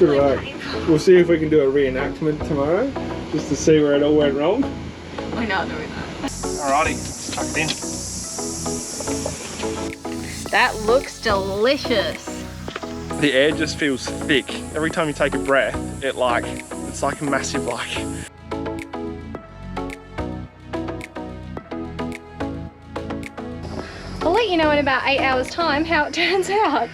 actually painful. We'll see if we can do a reenactment tomorrow, just to see where it all went wrong. We're not doing that. Alrighty, let's chuck it in. That looks delicious. The air just feels thick. Every time you take a breath, it's like a massive I'll let you know in about 8 hours time how it turns out.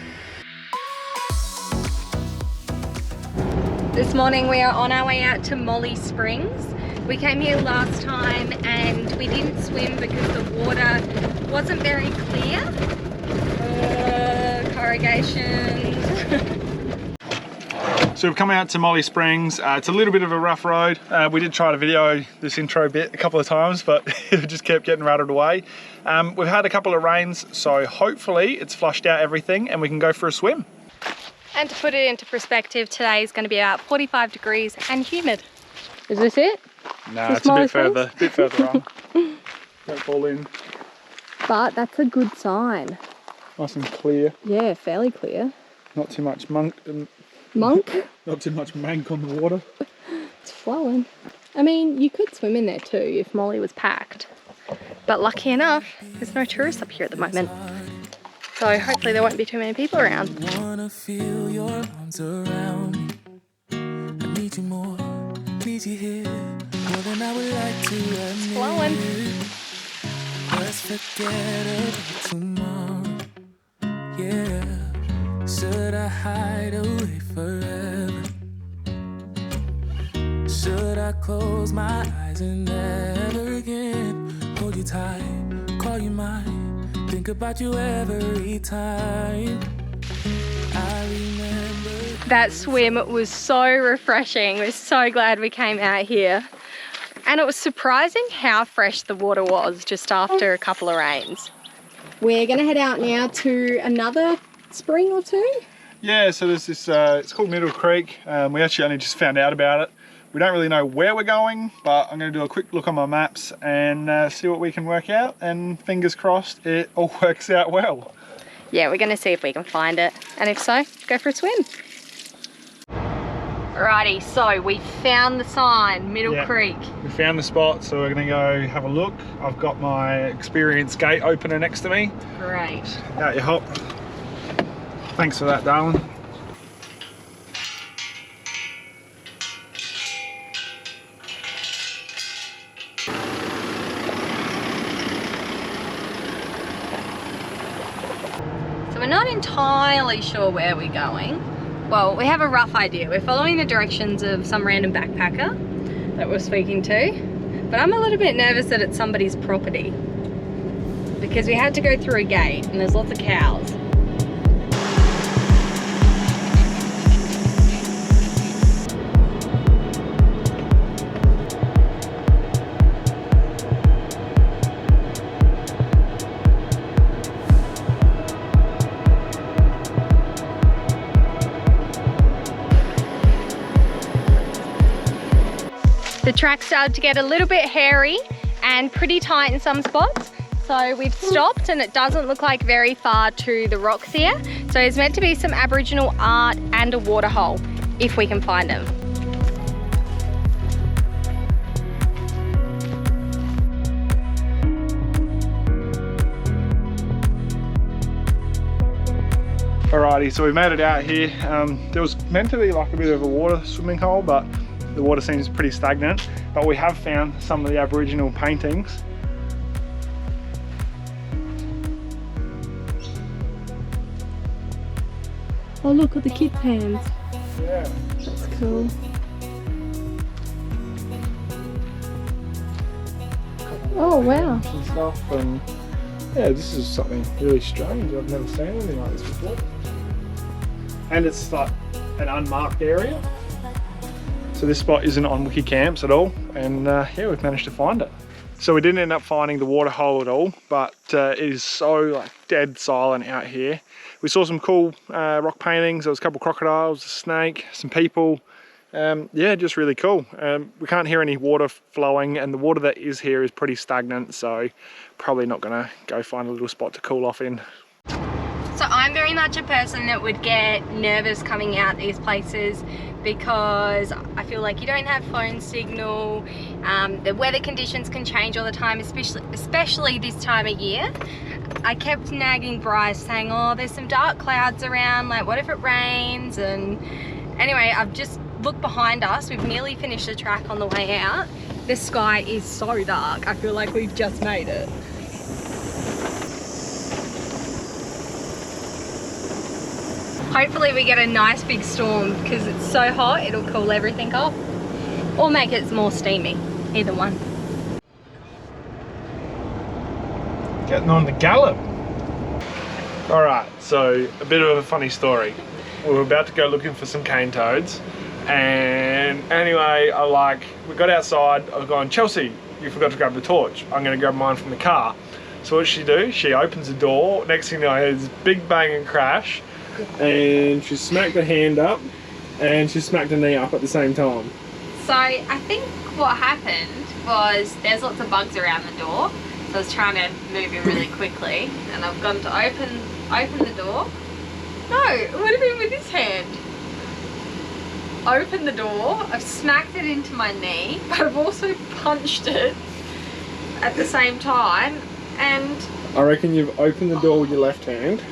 This morning we are on our way out to Molly Springs. We came here last time and we didn't swim because the water wasn't very clear. Corrugations. So we've come out to Molly Springs. It's a little bit of a rough road. We did try to video this intro bit a couple of times, but it just kept getting rattled away. We've had a couple of rains, so hopefully it's flushed out everything and we can go for a swim. And to put it into perspective, today is going to be about 45 degrees and humid. Is this it? No, it's a bit further on. Don't fall in. But that's a good sign. Nice and clear. Yeah, fairly clear. Not too much monk? Not too much mank on the water. It's flowing. I mean, you could swim in there too if Molly was packed. But lucky enough, there's no tourists up here at the moment. So hopefully there won't be too many people around. I wanna feel your arms around me. I need you more, need you here, more than I would like to admit. It's flowing. Let's forget about tomorrow. Yeah. Should I hide away forever? Should I close my eyes and never again hold you tight, call you mine, think about you every time? I remember. That swim was so refreshing. We're so glad we came out here. And it was surprising how fresh the water was just after a couple of rains. We're gonna head out now to another spring or two. Yeah, so there's this, it's called Middle Creek. We actually only just found out about it. We don't really know where we're going, but I'm going to do a quick look on my maps and see what we can work out, and fingers crossed it all works out well. Yeah, we're going to see if we can find it, and if so, go for a swim. Alrighty, so we found the sign, Middle Creek. We found the spot, so we're going to go have a look. I've got my experience gate opener next to me. Great. Out you hop. Thanks for that, darling. So we're not entirely sure where we're going. Well, we have a rough idea. We're following the directions of some random backpacker that we're speaking to, but I'm a little bit nervous that it's somebody's property because we had to go through a gate and there's lots of cows. The track started to get a little bit hairy and pretty tight in some spots. So we've stopped and it doesn't look like very far to the rocks here. So it's meant to be some Aboriginal art and a waterhole, if we can find them. Alrighty, so we made it out here. There was meant to be like a bit of a water swimming hole, but the water seems pretty stagnant. But we have found some of the Aboriginal paintings. Oh, look at the kid pans. Yeah. That's cool. Oh, wow. And stuff, and yeah, this is something really strange. I've never seen anything like this before. And it's like an unmarked area. So this spot isn't on Wiki Camps at all, and yeah, we've managed to find it. So we didn't end up finding the water hole at all, but it is so like dead silent out here. We saw some cool rock paintings. There was a couple of crocodiles, a snake, some people. Yeah, just really cool. We can't hear any water flowing, and the water that is here is pretty stagnant, so probably not gonna go find a little spot to cool off in. So I'm very much a person that would get nervous coming out these places because I feel like you don't have phone signal. The weather conditions can change all the time, especially this time of year. I kept nagging Bryce saying, oh, there's some dark clouds around, like what if it rains? And anyway, I've just looked behind us. We've nearly finished the track on the way out. The sky is so dark. I feel like we've just made it. Hopefully we get a nice big storm because it's so hot, it'll cool everything off. Or make it more steamy, either one. Getting on the gallop. All right, so a bit of a funny story. We were about to go looking for some cane toads, and anyway, we got outside. I was going, Chelsea, you forgot to grab the torch. I'm going to grab mine from the car. So what does she do? She opens the door. Next thing you know, there's this big bang and crash, and she smacked her hand up, and she smacked her knee up at the same time. So I think what happened was there's lots of bugs around the door. So I was trying to move in really quickly, and I've gone to open the door. No, it would have been with this hand. Open the door, I've smacked it into my knee, but I've also punched it at the same time, and... I reckon you've opened the door with your left hand.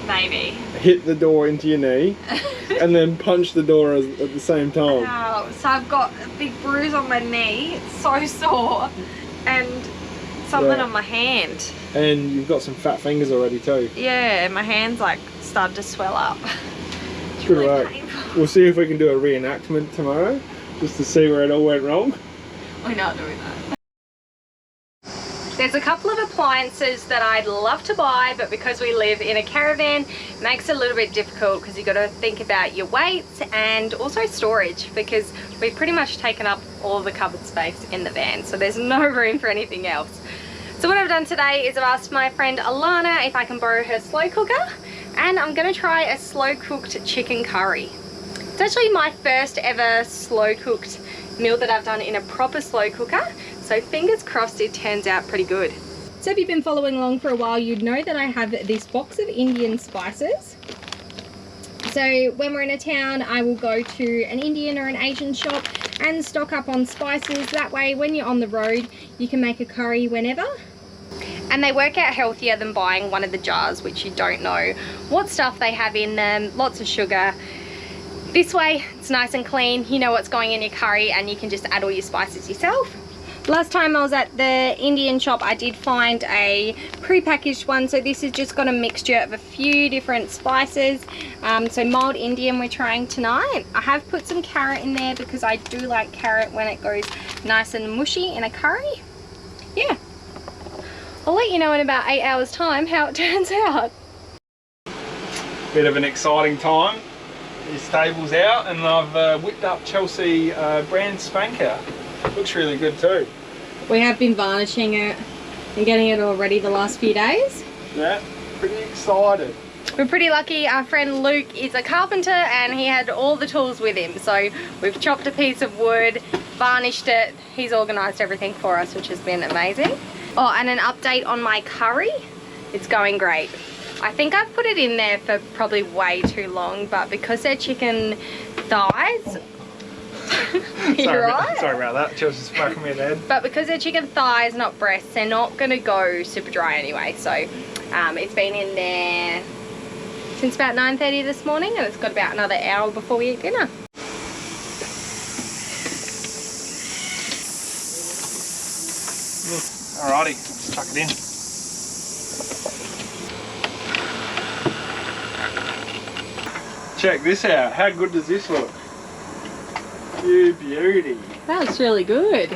Maybe. Hit the door into your knee, and then punched the door at the same time. Oh, so I've got a big bruise on my knee, it's so sore, and something on my hand. And you've got some fat fingers already too. Yeah, my hand's like started to swell up. It's Good really work. painful. We'll see if we can do a reenactment tomorrow, just to see where it all went wrong. We're not doing that. There's a couple of appliances that I'd love to buy, but because we live in a caravan, it makes it a little bit difficult because you've got to think about your weights and also storage, because we've pretty much taken up all the cupboard space in the van, so there's no room for anything else. So what I've done today is I've asked my friend Alana if I can borrow her slow cooker, and I'm going to try a slow cooked chicken curry. It's actually my first ever slow cooked meal that I've done in a proper slow cooker, so fingers crossed it turns out pretty good. So if you've been following along for a while, you'd know that I have this box of Indian spices. So when we're in a town, I will go to an Indian or an Asian shop and stock up on spices. That way when you're on the road, you can make a curry whenever. And they work out healthier than buying one of the jars, which you don't know what stuff they have in them, lots of sugar. This way, it's nice and clean, you know what's going in your curry, and you can just add all your spices yourself. Last time I was at the Indian shop, I did find a pre-packaged one, so this has just got a mixture of a few different spices. So mild Indian we're trying tonight. I have put some carrot in there because I do like carrot when it goes nice and mushy in a curry. Yeah. I'll let you know in about 8 hours time how it turns out. Bit of an exciting time. This table's out, and I've whipped up Chelsea brand spanker. Looks really good too. We have been varnishing it and getting it all ready the last few days. Yeah, pretty excited. We're pretty lucky. Our friend Luke is a carpenter and he had all the tools with him. So we've chopped a piece of wood, varnished it. He's organised everything for us, which has been amazing. Oh, and an update on my curry. It's going great. I think I've put it in there for probably way too long, but because they're chicken thighs, you're right. Sorry about that. Chelsea's smacking me in the head. But because they're chicken thighs, not breasts, they're not going to go super dry anyway. So it's been in there since about 9:30 this morning, and it's got about another hour before we eat dinner. Alrighty, let's chuck it in. Check this out. How good does this look? You beauty. That looks really good.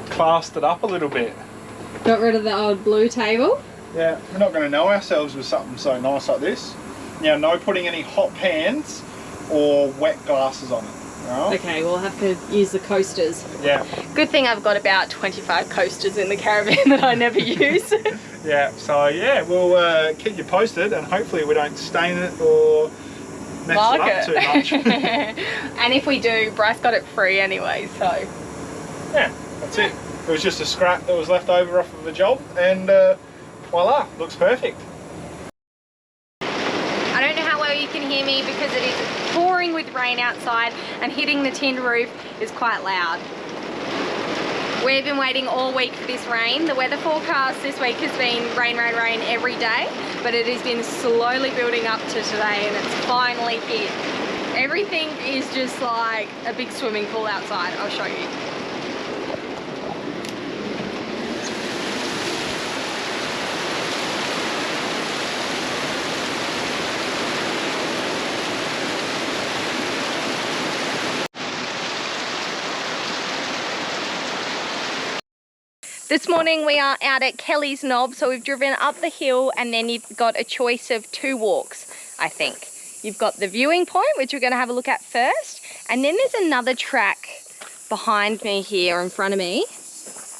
Classed it up a little bit. Got rid of the old blue table. Yeah, we're not going to know ourselves with something so nice like this. Now, no putting any hot pans or wet glasses on it. Right? Okay, we'll have to use the coasters. Yeah. Good thing I've got about 25 coasters in the caravan that I never use. Yeah, so yeah, we'll keep you posted, and hopefully we don't stain it or mess it up too much. And if we do, Bryce got it free anyway, so. Yeah, that's it. It was just a scrap that was left over off of the job, and voila, looks perfect. hear me because it is pouring with rain outside and hitting the tin roof is quite loud. We've been waiting all week for this rain. The weather forecast this week has been rain, rain, rain every day, but it has been slowly building up to today and it's finally hit. Everything is just like a big swimming pool outside. I'll show you. This morning we are out at Kelly's Knob, so we've driven up the hill and then you've got a choice of 2 walks, I think. You've got the viewing point, which we're going to have a look at first, and then there's another track behind me here in front of me,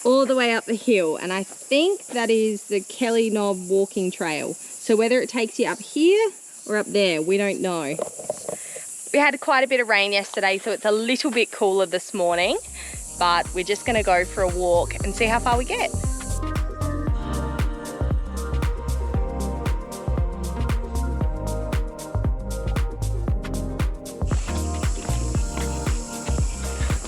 all the way up the hill, and I think that is the Kelly Knob walking trail. So whether it takes you up here or up there, we don't know. We had quite a bit of rain yesterday, so it's a little bit cooler this morning. But we're just gonna go for a walk and see how far we get.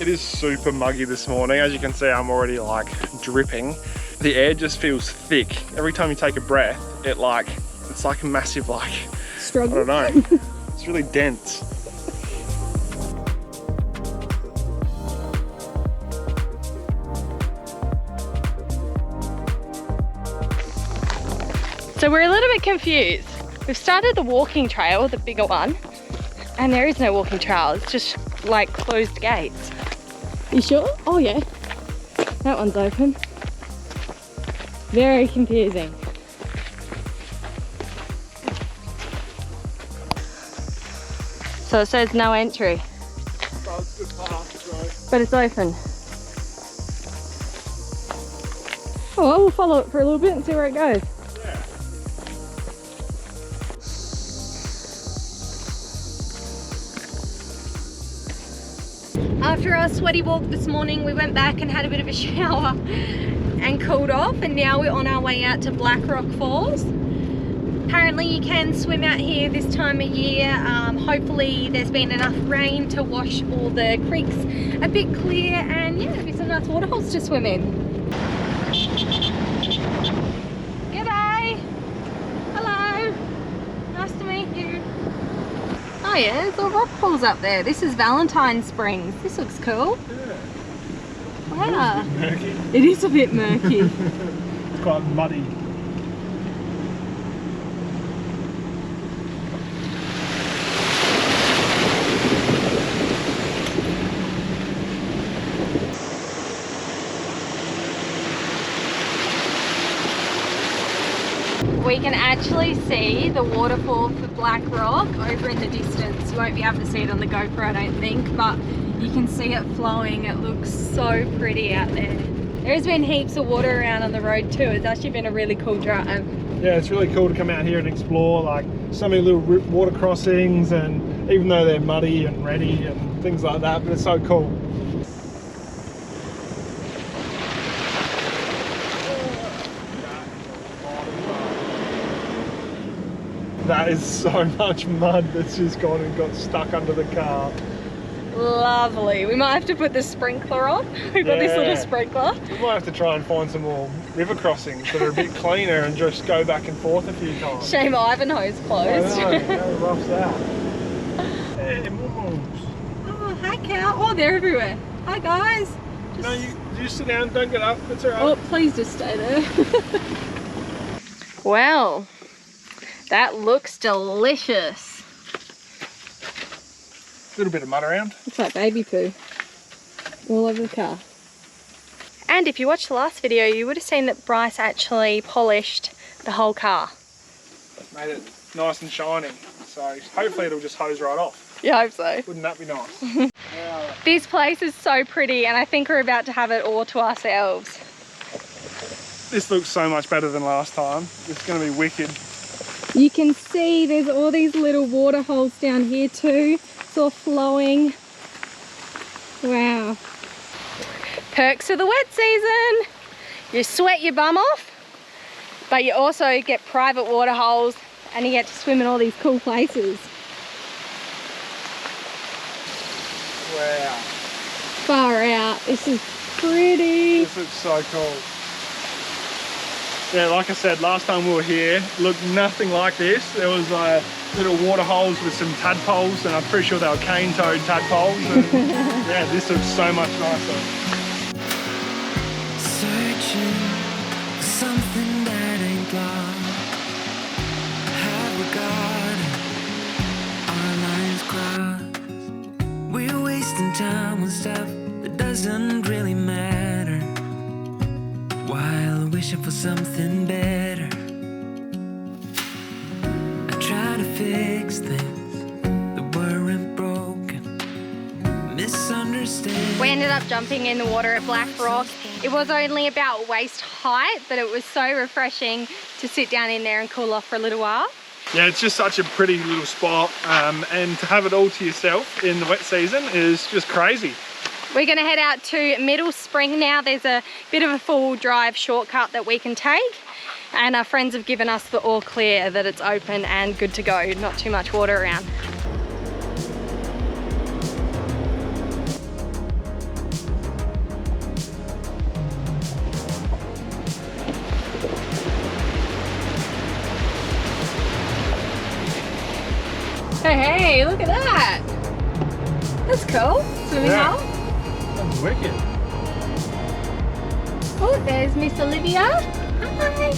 It is super muggy this morning. As you can see, I'm already like dripping. The air just feels thick. Every time you take a breath, it's like a massive struggle. I don't know. It's really dense. So we're a little bit confused. We've started the walking trail, the bigger one, and there is no walking trail. It's just like closed gates. You sure? Oh yeah, that one's open. Very confusing. So it says no entry. But it's open. Oh, well, we'll follow it for a little bit and see where it goes. After our sweaty walk this morning, we went back and had a bit of a shower and cooled off, and now we're on our way out to Black Rock Falls. Apparently you can swim out here this time of year. Hopefully there's been enough rain to wash all the creeks a bit clear, and yeah, there'll be some nice waterholes to swim in. G'day! Hello! Nice to meet you. Oh yeah, there's all rock pools up there. This is Valentine Springs. This looks cool. Yeah. Wow. It's a bit murky. It is a bit murky. It's quite muddy. We can actually see the waterfall for Black Rock over in the distance. You won't be able to see it on the GoPro, I don't think, but you can see it flowing. It looks so pretty out there. There's been heaps of water around on the road too. It's actually been a really cool drive. Yeah, it's really cool to come out here and explore like so many little water crossings, and even though they're muddy and ready and things like that, but it's so cool. That is so much mud that's just gone and got stuck under the car. Lovely. We might have to put the sprinkler on. We've got this little sprinkler. We might have to try and find some more river crossings that are a bit cleaner and just go back and forth a few times. Shame Ivanhoe's closed. I know, how rough's that? Hey, moons. Oh, hi cow. Oh, they're everywhere. Hi guys. Just... No, you sit down, don't get up, it's alright. Oh, please just stay there. Wow. That looks delicious. A little bit of mud around. Looks like baby poo all over the car. And if you watched the last video, you would have seen that Bryce actually polished the whole car. Made it nice and shiny. So hopefully it'll just hose right off. Yeah, I hope so. Wouldn't that be nice? Yeah. This place is so pretty, and I think we're about to have it all to ourselves. This looks so much better than last time. It's going to be wicked. You can see there's all these little water holes down here too. It's all flowing. Wow. Perks of the wet season. You sweat your bum off, but you also get private water holes and you get to swim in all these cool places. Wow. Far out. This is pretty. This looks so cool. Yeah, like I said, last time we were here, looked nothing like this. There was little water holes with some tadpoles, and I'm pretty sure they were cane-toed tadpoles. And yeah, this looks so much nicer. Searching for something that ain't lost. Have we got our lines crossed? We're wasting time on stuff that doesn't really matter, while wishing for something better. I try to fix things that weren't broken, misunderstand. We ended up jumping in the water at Black Rock. It was only about waist height, but it was so refreshing to sit down in there and cool off for a little while. Yeah, it's just such a pretty little spot, and to have it all to yourself in the wet season is just crazy. We're going to head out to Middle Spring now. There's a bit of a full drive shortcut that we can take, and our friends have given us the all clear that it's open and good to go, not too much water around. Hey, look at that. That's cool. Swimming hole. That's wicked. Oh, there's Miss Olivia. Hi.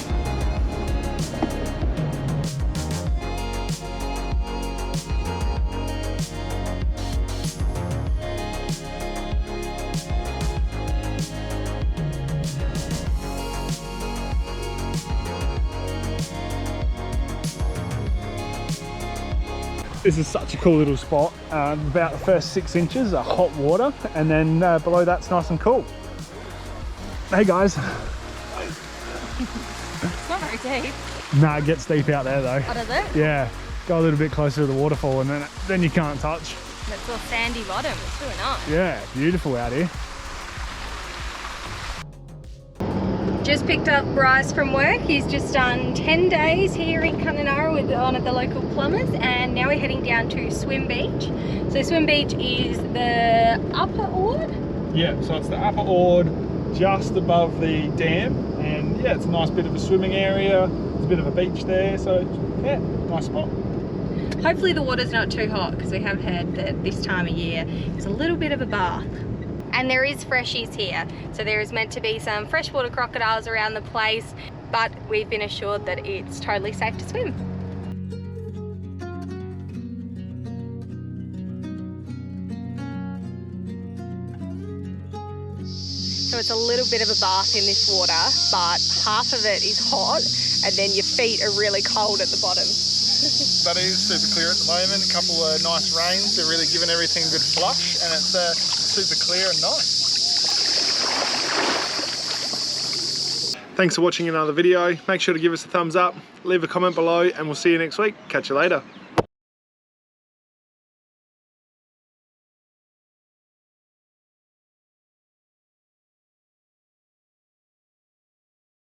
This is such a cool little spot. About the first 6 inches are hot water, and then below that's nice and cool. Hey guys. It's not very deep. Nah, it gets deep out there though. Oh, does it? Yeah, go a little bit closer to the waterfall, and then you can't touch. It's all sandy bottom. It's really nice. Yeah, beautiful out here. Just picked up Bryce from work. He's just done 10 days here in Kununurra with one of the local plumbers, and now we're heading down to Swim Beach. So Swim Beach is the upper Ord. Yeah, so it's the upper Ord just above the dam, and yeah, it's a nice bit of a swimming area. There's a bit of a beach there, so yeah, nice spot. Hopefully the water's not too hot, because we have heard that this time of year it's a little bit of a bath. And there is freshies here, so there is meant to be some freshwater crocodiles around the place, but we've been assured that it's totally safe to swim. So it's a little bit of a bath in this water, but half of it is hot, and then your feet are really cold at the bottom. But it is super clear at the moment. A couple of nice rains. They're really giving everything a good flush, and it's super clear and nice. Thanks for watching another video. Make sure to give us a thumbs up, leave a comment below, and we'll see you next week. Catch you later.